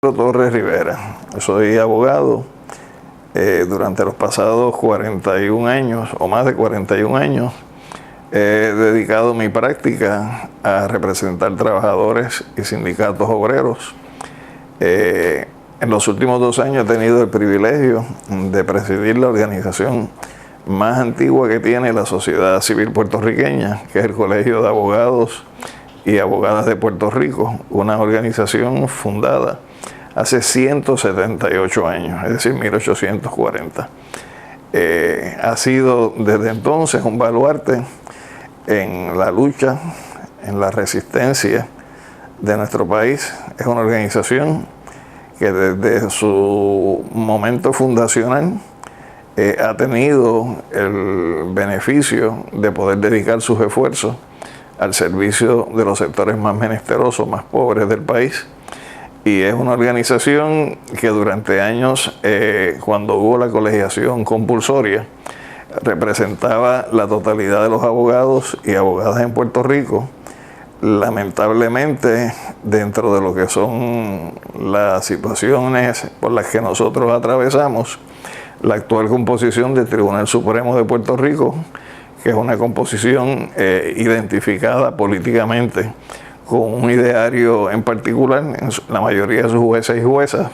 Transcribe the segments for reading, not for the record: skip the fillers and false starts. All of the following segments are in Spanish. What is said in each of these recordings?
Torres Rivera. Soy abogado. Durante los pasados 41 años o más de 41 años he dedicado mi práctica a representar trabajadores y sindicatos obreros. En los últimos 2 años he tenido el privilegio de presidir la organización más antigua que tiene la sociedad civil puertorriqueña, que es el Colegio de Abogados y Abogadas de Puerto Rico, una organización fundada hace 178 años, es decir, 1840. Ha sido desde entonces un baluarte en la lucha, en la resistencia de nuestro país. Es una organización que desde su momento fundacional ha tenido el beneficio de poder dedicar sus esfuerzos al servicio de los sectores más menesterosos, más pobres del país. Y es una organización que durante años, cuando hubo la colegiación compulsoria, representaba la totalidad de los abogados y abogadas en Puerto Rico. Lamentablemente, dentro de lo que son las situaciones por las que nosotros atravesamos, la actual composición del Tribunal Supremo de Puerto Rico, que es una composición identificada políticamente con un ideario en particular, en la mayoría de sus jueces y juezas,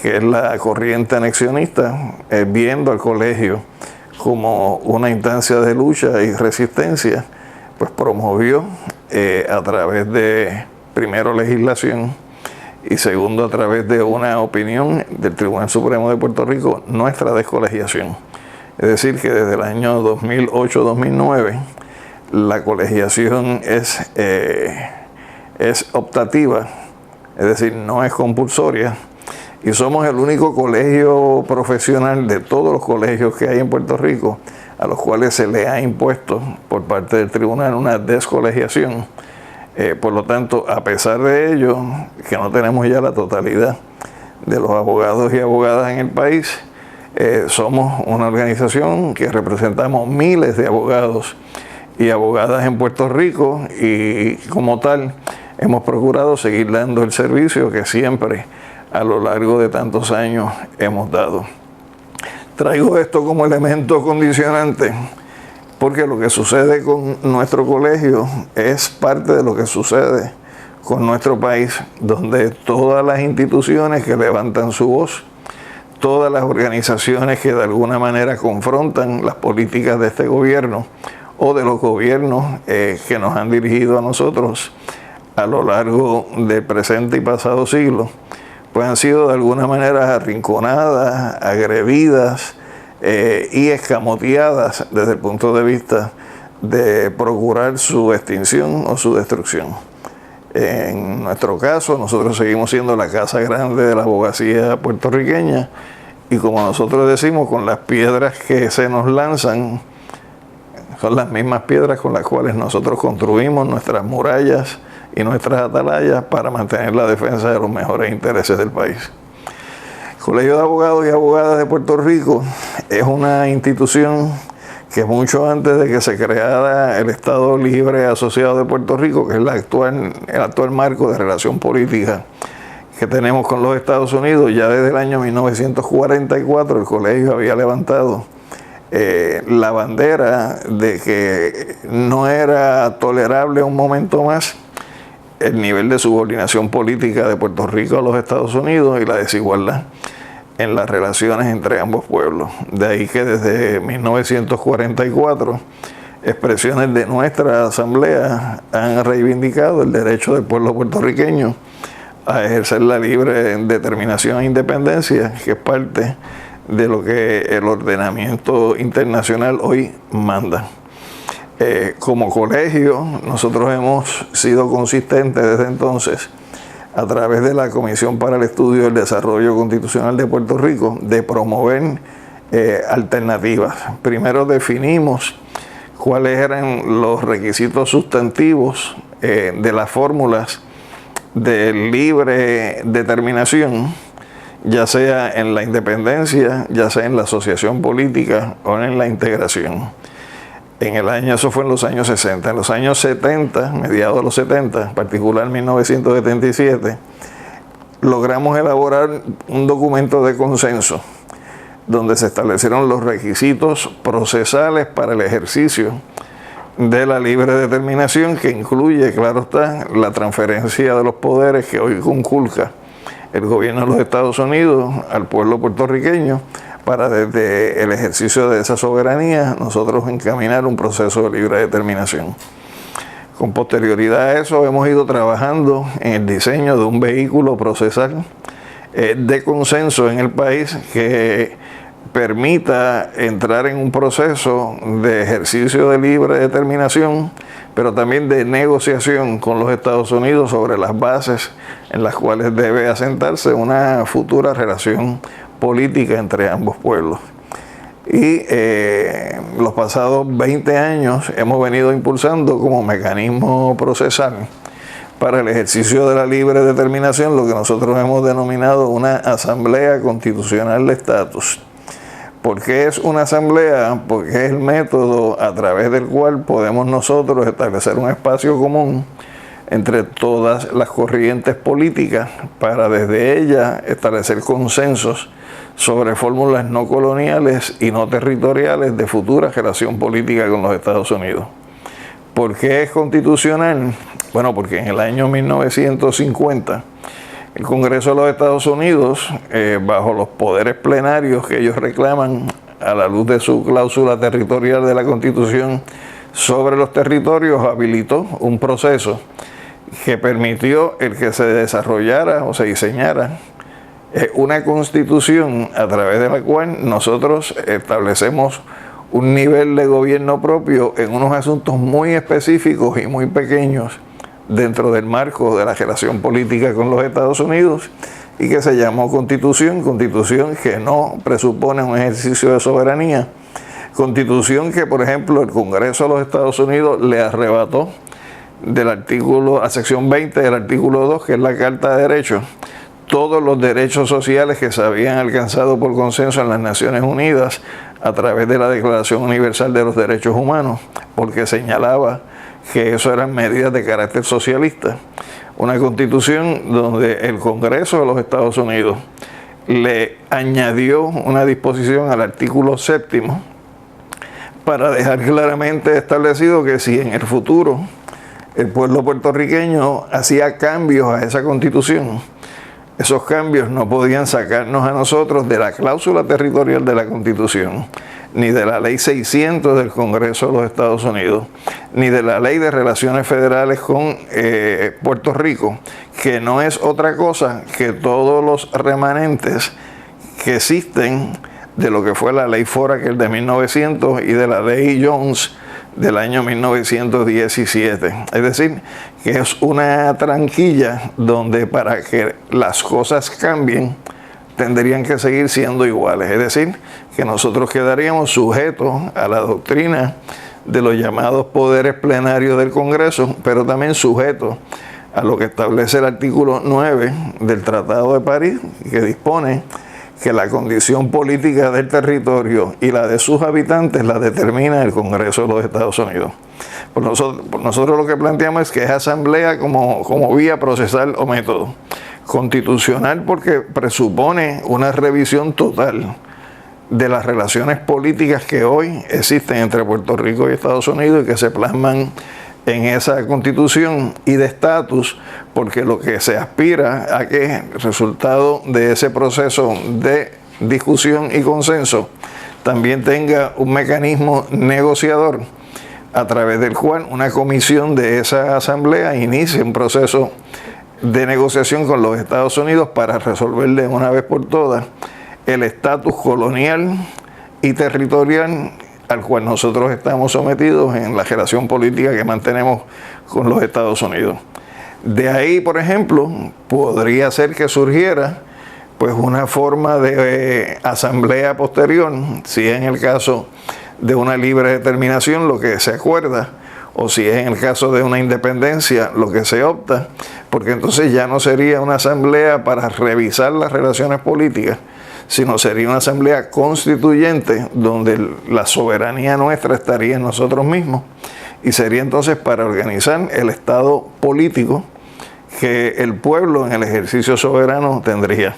que es la corriente anexionista, viendo al colegio como una instancia de lucha y resistencia, pues promovió a través de, primero, legislación y segundo, a través de una opinión del Tribunal Supremo de Puerto Rico, nuestra descolegiación. Es decir, que desde el año 2008-2009 la colegiación es optativa, es decir, no es compulsoria, y somos el único colegio profesional de todos los colegios que hay en Puerto Rico a los cuales se le ha impuesto por parte del tribunal una descolegiación. Por lo tanto, a pesar de ello, que no tenemos ya la totalidad de los abogados y abogadas en el país, somos una organización que representamos miles de abogados y abogadas en Puerto Rico, y como tal hemos procurado seguir dando el servicio que siempre a lo largo de tantos años hemos dado. Traigo esto como elemento condicionante porque lo que sucede con nuestro colegio es parte de lo que sucede con nuestro país, donde todas las instituciones que levantan su voz, todas las organizaciones que de alguna manera confrontan las políticas de este gobierno o de los gobiernos que nos han dirigido a nosotros a lo largo del presente y pasado siglo, pues han sido de alguna manera arrinconadas, agredidas y escamoteadas desde el punto de vista de procurar su extinción o su destrucción. En nuestro caso, nosotros seguimos siendo la casa grande de la abogacía puertorriqueña, y como nosotros decimos, con las piedras que se nos lanzan, son las mismas piedras con las cuales nosotros construimos nuestras murallas y nuestras atalayas para mantener la defensa de los mejores intereses del país. El Colegio de Abogados y Abogadas de Puerto Rico es una institución que mucho antes de que se creara el Estado Libre Asociado de Puerto Rico, que es el actual marco de relación política que tenemos con los Estados Unidos, ya desde el año 1944 el colegio había levantado la bandera de que no era tolerable un momento más el nivel de subordinación política de Puerto Rico a los Estados Unidos y la desigualdad en las relaciones entre ambos pueblos. De ahí que desde 1944 expresiones de nuestra asamblea han reivindicado el derecho del pueblo puertorriqueño a ejercer la libre determinación e independencia, que es parte de lo que el ordenamiento internacional hoy manda. Como colegio, nosotros hemos sido consistentes desde entonces, a través de la Comisión para el Estudio del Desarrollo Constitucional de Puerto Rico, de promover alternativas. Primero definimos cuáles eran los requisitos sustantivos de las fórmulas de libre determinación, ya sea en la independencia, ya sea en la asociación política o en la integración. Eso fue en los años 60. En los años 70, mediados de los 70, en particular 1977, logramos elaborar un documento de consenso donde se establecieron los requisitos procesales para el ejercicio de la libre determinación, que incluye, claro está, la transferencia de los poderes que hoy conculca el gobierno de los Estados Unidos al pueblo puertorriqueño, para desde el ejercicio de esa soberanía nosotros encaminar un proceso de libre determinación. Con posterioridad a eso hemos ido trabajando en el diseño de un vehículo procesal de consenso en el país que permita entrar en un proceso de ejercicio de libre determinación, pero también de negociación con los Estados Unidos sobre las bases en las cuales debe asentarse una futura relación política entre ambos pueblos. Y los pasados 20 años hemos venido impulsando como mecanismo procesal para el ejercicio de la libre determinación lo que nosotros hemos denominado una Asamblea Constitucional de Estatus. ¿Por qué es una asamblea? Porque es el método a través del cual podemos nosotros establecer un espacio común entre todas las corrientes políticas para desde ella establecer consensos sobre fórmulas no coloniales y no territoriales de futura relación política con los Estados Unidos. ¿Por qué es constitucional? Bueno, porque en el año 1950 el Congreso de los Estados Unidos, bajo los poderes plenarios que ellos reclaman a la luz de su cláusula territorial de la Constitución sobre los territorios, habilitó un proceso que permitió el que se desarrollara o se diseñara una constitución a través de la cual nosotros establecemos un nivel de gobierno propio en unos asuntos muy específicos y muy pequeños dentro del marco de la relación política con los Estados Unidos, y que se llamó constitución que no presupone un ejercicio de soberanía, constitución que, por ejemplo, el Congreso de los Estados Unidos le arrebató del artículo, a sección 20 del artículo 2, que es la Carta de Derechos, todos los derechos sociales que se habían alcanzado por consenso en las Naciones Unidas a través de la Declaración Universal de los Derechos Humanos, porque señalaba que eso eran medidas de carácter socialista. Una constitución donde el Congreso de los Estados Unidos le añadió una disposición al artículo 7 para dejar claramente establecido que si en el futuro el pueblo puertorriqueño hacía cambios a esa constitución, esos cambios no podían sacarnos a nosotros de la cláusula territorial de la Constitución, ni de la Ley 600 del Congreso de los Estados Unidos, ni de la Ley de Relaciones Federales con Puerto Rico, que no es otra cosa que todos los remanentes que existen de lo que fue la Ley Foraker de 1900 y de la Ley Jones del año 1917. Es decir, que es una tranquilla donde para que las cosas cambien tendrían que seguir siendo iguales. Es decir, que nosotros quedaríamos sujetos a la doctrina de los llamados poderes plenarios del Congreso, pero también sujetos a lo que establece el artículo 9 del Tratado de París, que dispone que la condición política del territorio y la de sus habitantes la determina el Congreso de los Estados Unidos. Por nosotros lo que planteamos es que es asamblea como vía procesal o método. Constitucional porque presupone una revisión total de las relaciones políticas que hoy existen entre Puerto Rico y Estados Unidos y que se plasman en esa constitución, y de estatus, porque lo que se aspira a que el resultado de ese proceso de discusión y consenso también tenga un mecanismo negociador a través del cual una comisión de esa asamblea inicie un proceso de negociación con los Estados Unidos para resolver de una vez por todas el estatus colonial y territorial al cual nosotros estamos sometidos en la relación política que mantenemos con los Estados Unidos. De ahí, por ejemplo, podría ser que surgiera pues una forma de asamblea posterior, si es en el caso de una libre determinación lo que se acuerda, o si es en el caso de una independencia lo que se opta, porque entonces ya no sería una asamblea para revisar las relaciones políticas, sino sería una asamblea constituyente donde la soberanía nuestra estaría en nosotros mismos, y sería entonces para organizar el estado político que el pueblo en el ejercicio soberano tendría.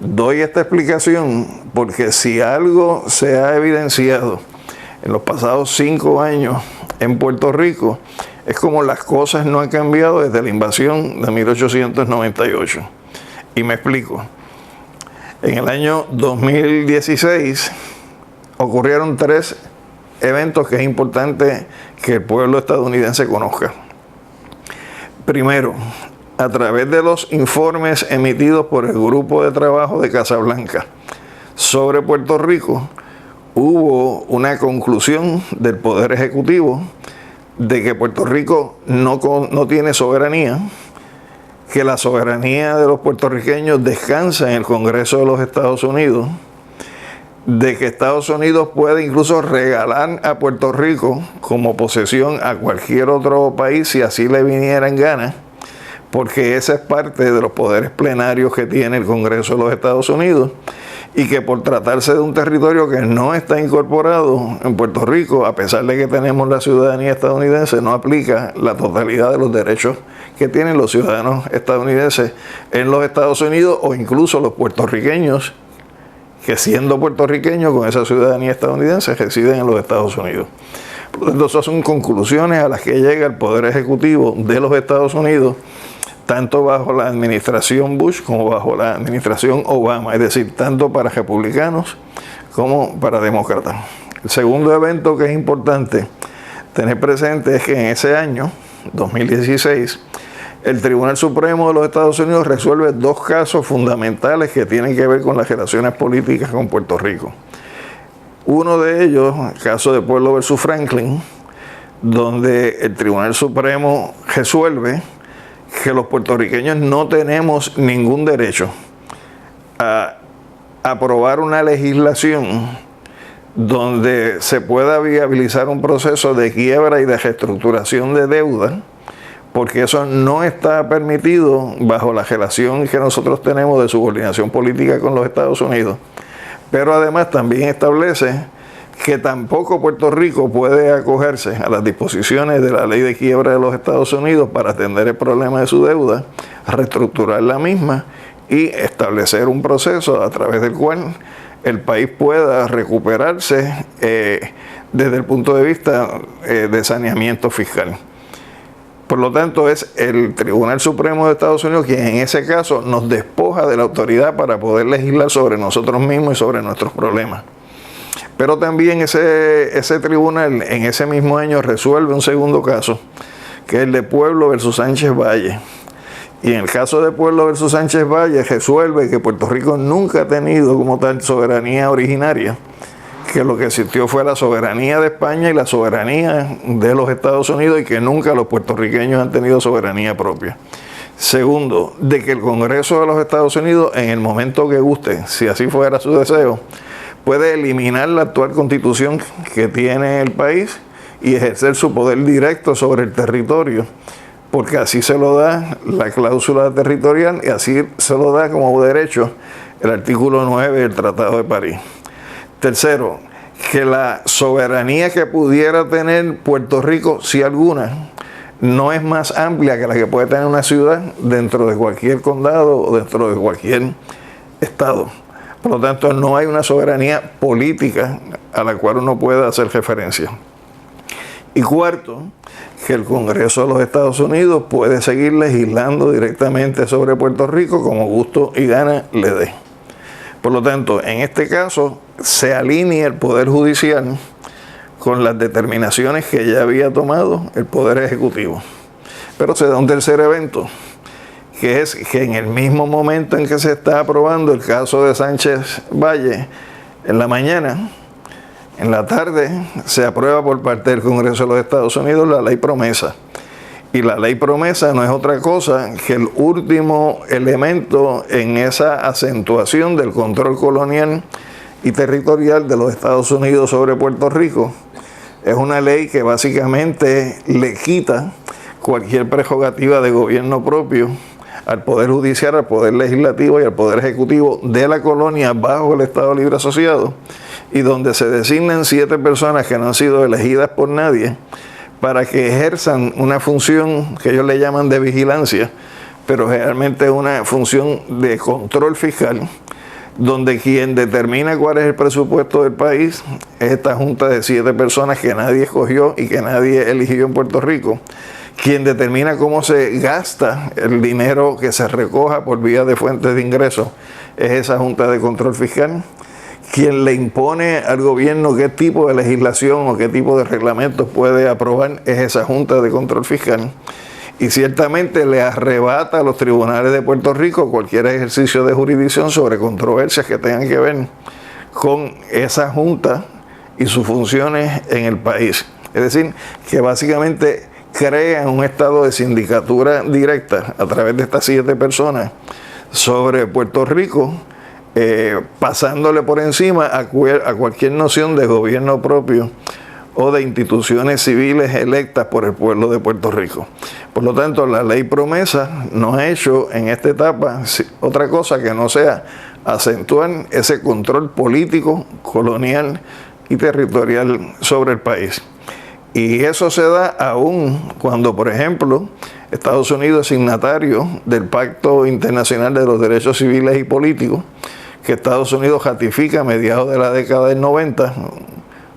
Doy esta explicación porque si algo se ha evidenciado en los pasados 5 años en Puerto Rico, es como las cosas no han cambiado desde la invasión de 1898. Y me explico. En el año 2016 ocurrieron 3 eventos que es importante que el pueblo estadounidense conozca. Primero, a través de los informes emitidos por el Grupo de Trabajo de Casablanca sobre Puerto Rico, hubo una conclusión del Poder Ejecutivo de que Puerto Rico no tiene soberanía, que la soberanía de los puertorriqueños descansa en el Congreso de los Estados Unidos, de que Estados Unidos puede incluso regalar a Puerto Rico como posesión a cualquier otro país si así le viniera en gana, porque esa es parte de los poderes plenarios que tiene el Congreso de los Estados Unidos, y que por tratarse de un territorio que no está incorporado en Puerto Rico, a pesar de que tenemos la ciudadanía estadounidense, no aplica la totalidad de los derechos que tienen los ciudadanos estadounidenses en los Estados Unidos, o incluso los puertorriqueños que, siendo puertorriqueños con esa ciudadanía estadounidense, residen en los Estados Unidos. Por lo tanto, esas son conclusiones a las que llega el Poder Ejecutivo de los Estados Unidos, tanto bajo la administración Bush como bajo la administración Obama, es decir, tanto para republicanos como para demócratas. El segundo evento que es importante tener presente es que en ese año, 2016, el Tribunal Supremo de los Estados Unidos resuelve 2 casos fundamentales que tienen que ver con las relaciones políticas con Puerto Rico. Uno de ellos, el caso de Pueblo versus Franklin, donde el Tribunal Supremo resuelve que los puertorriqueños no tenemos ningún derecho a aprobar una legislación donde se pueda viabilizar un proceso de quiebra y de reestructuración de deuda, porque eso no está permitido bajo la relación que nosotros tenemos de subordinación política con los Estados Unidos. Pero además también establece que tampoco Puerto Rico puede acogerse a las disposiciones de la ley de quiebra de los Estados Unidos para atender el problema de su deuda, reestructurar la misma y establecer un proceso a través del cual el país pueda recuperarse desde el punto de vista de saneamiento fiscal. Por lo tanto, es el Tribunal Supremo de Estados Unidos quien en ese caso nos despoja de la autoridad para poder legislar sobre nosotros mismos y sobre nuestros problemas. Pero también ese tribunal en ese mismo año resuelve un segundo caso, que es el de Pueblo versus Sánchez Valle. Y en el caso de Pueblo versus Sánchez Valle resuelve que Puerto Rico nunca ha tenido como tal soberanía originaria, que lo que existió fue la soberanía de España y la soberanía de los Estados Unidos, y que nunca los puertorriqueños han tenido soberanía propia. Segundo, de que el Congreso de los Estados Unidos, en el momento que guste, si así fuera su deseo, puede eliminar la actual constitución que tiene el país y ejercer su poder directo sobre el territorio, porque así se lo da la cláusula territorial y así se lo da como derecho el artículo 9 del Tratado de París. Tercero, que la soberanía que pudiera tener Puerto Rico, si alguna, no es más amplia que la que puede tener una ciudad dentro de cualquier condado o dentro de cualquier estado. Por lo tanto, no hay una soberanía política a la cual uno pueda hacer referencia. Y cuarto, que el Congreso de los Estados Unidos puede seguir legislando directamente sobre Puerto Rico como gusto y gana le dé. Por lo tanto, en este caso, se alinea el Poder Judicial con las determinaciones que ya había tomado el Poder Ejecutivo. Pero se da un tercer evento, que es que en el mismo momento en que se está aprobando el caso de Sánchez Valle, en la mañana, en la tarde, se aprueba por parte del Congreso de los Estados Unidos la Ley Promesa. Y la Ley Promesa no es otra cosa que el último elemento en esa acentuación del control colonial y territorial de los Estados Unidos sobre Puerto Rico. Es una ley que básicamente le quita cualquier prerrogativa de gobierno propio al Poder Judicial, al Poder Legislativo y al Poder Ejecutivo de la colonia bajo el Estado Libre Asociado, y donde se designan 7 personas que no han sido elegidas por nadie para que ejerzan una función que ellos le llaman de vigilancia pero realmente es una función de control fiscal, donde quien determina cuál es el presupuesto del país es esta junta de 7 personas que nadie escogió y que nadie eligió en Puerto Rico. Quien determina cómo se gasta el dinero que se recoja por vía de fuentes de ingresos es esa junta de control fiscal. Quien le impone al gobierno qué tipo de legislación o qué tipo de reglamentos puede aprobar es esa junta de control fiscal. Y ciertamente le arrebata a los tribunales de Puerto Rico cualquier ejercicio de jurisdicción sobre controversias que tengan que ver con esa junta y sus funciones en el país. Es decir, que básicamente crean un estado de sindicatura directa a través de estas 7 personas sobre Puerto Rico, pasándole por encima a cualquier noción de gobierno propio o de instituciones civiles electas por el pueblo de Puerto Rico. Por lo tanto, la ley promesa no ha hecho en esta etapa otra cosa que no sea acentuar ese control político, colonial y territorial sobre el país. Y eso se da aún cuando, por ejemplo, Estados Unidos es signatario del Pacto Internacional de los Derechos Civiles y Políticos, que Estados Unidos ratifica a mediados de la década del 90,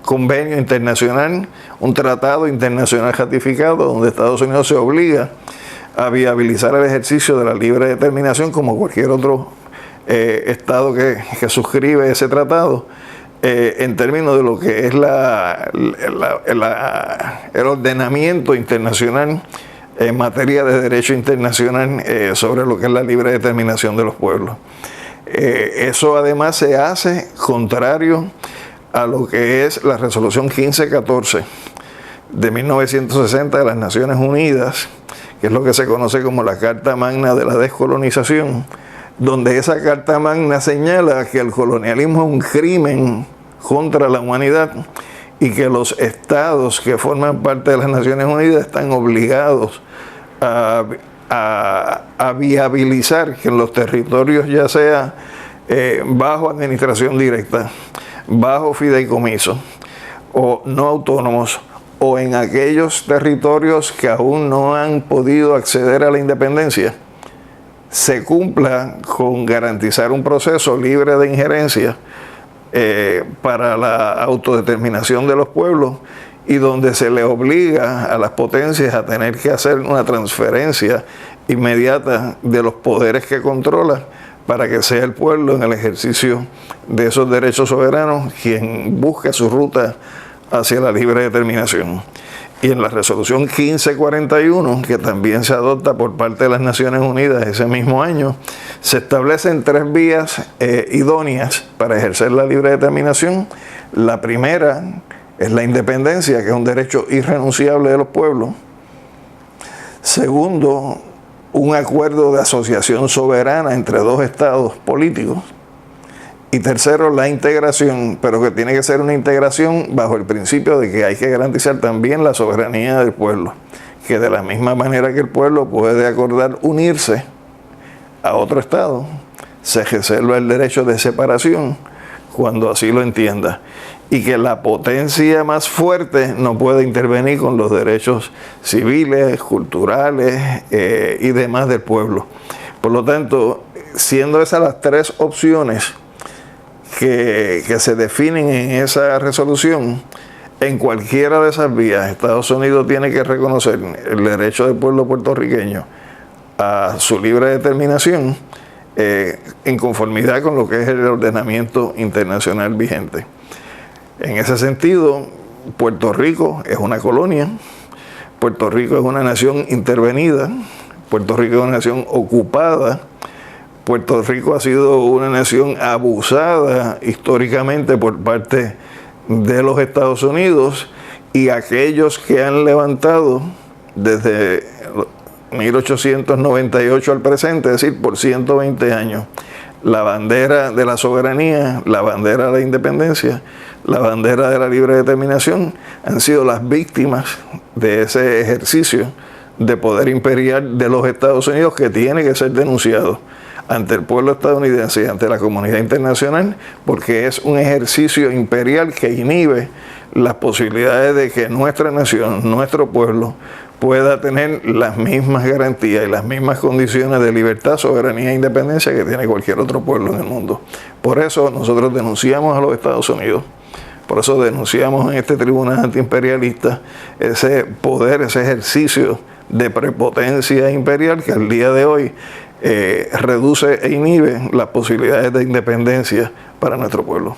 convenio internacional, un tratado internacional ratificado donde Estados Unidos se obliga a viabilizar el ejercicio de la libre determinación como cualquier otro estado que suscribe ese tratado, en términos de lo que es el ordenamiento internacional en materia de derecho internacional sobre lo que es la libre determinación de los pueblos. Eso además se hace contrario a lo que es la resolución 1514 de 1960 de las Naciones Unidas, que es lo que se conoce como la Carta Magna de la Descolonización, donde esa Carta Magna señala que el colonialismo es un crimen contra la humanidad y que los estados que forman parte de las Naciones Unidas están obligados a viabilizar que en los territorios, ya sea bajo administración directa, bajo fideicomiso o no autónomos, o en aquellos territorios que aún no han podido acceder a la independencia, se cumpla con garantizar un proceso libre de injerencia para la autodeterminación de los pueblos, y donde se le obliga a las potencias a tener que hacer una transferencia inmediata de los poderes que controla para que sea el pueblo en el ejercicio de esos derechos soberanos quien busque su ruta hacia la libre determinación. Y en la resolución 1541, que también se adopta por parte de las Naciones Unidas ese mismo año, se establecen 3 vías idóneas para ejercer la libre determinación. La primera es la independencia, que es un derecho irrenunciable de los pueblos. Segundo, un acuerdo de asociación soberana entre 2 estados políticos. Y tercero, la integración, pero que tiene que ser una integración bajo el principio de que hay que garantizar también la soberanía del pueblo, que de la misma manera que el pueblo puede acordar unirse a otro estado, se reserva el derecho de separación cuando así lo entienda, y que la potencia más fuerte no puede intervenir con los derechos civiles, culturales y demás del pueblo. Por lo tanto, siendo esas las 3 opciones que se definen en esa resolución, en cualquiera de esas vías Estados Unidos tiene que reconocer el derecho del pueblo puertorriqueño a su libre determinación en conformidad con lo que es el ordenamiento internacional vigente. En ese sentido, Puerto Rico es una colonia, Puerto Rico es una nación intervenida, Puerto Rico es una nación ocupada, Puerto Rico ha sido una nación abusada históricamente por parte de los Estados Unidos, y aquellos que han levantado desde 1898 al presente, es decir, por 120 años, la bandera de la soberanía, la bandera de la independencia, la bandera de la libre determinación, han sido las víctimas de ese ejercicio de poder imperial de los Estados Unidos, que tiene que ser denunciado ante el pueblo estadounidense y ante la comunidad internacional, porque es un ejercicio imperial que inhibe las posibilidades de que nuestra nación, nuestro pueblo, pueda tener las mismas garantías y las mismas condiciones de libertad, soberanía e independencia que tiene cualquier otro pueblo en el mundo. Por eso nosotros denunciamos a los Estados Unidos, por eso denunciamos en este tribunal antiimperialista ese poder, ese ejercicio de prepotencia imperial que al día de hoy reduce e inhibe las posibilidades de independencia para nuestro pueblo.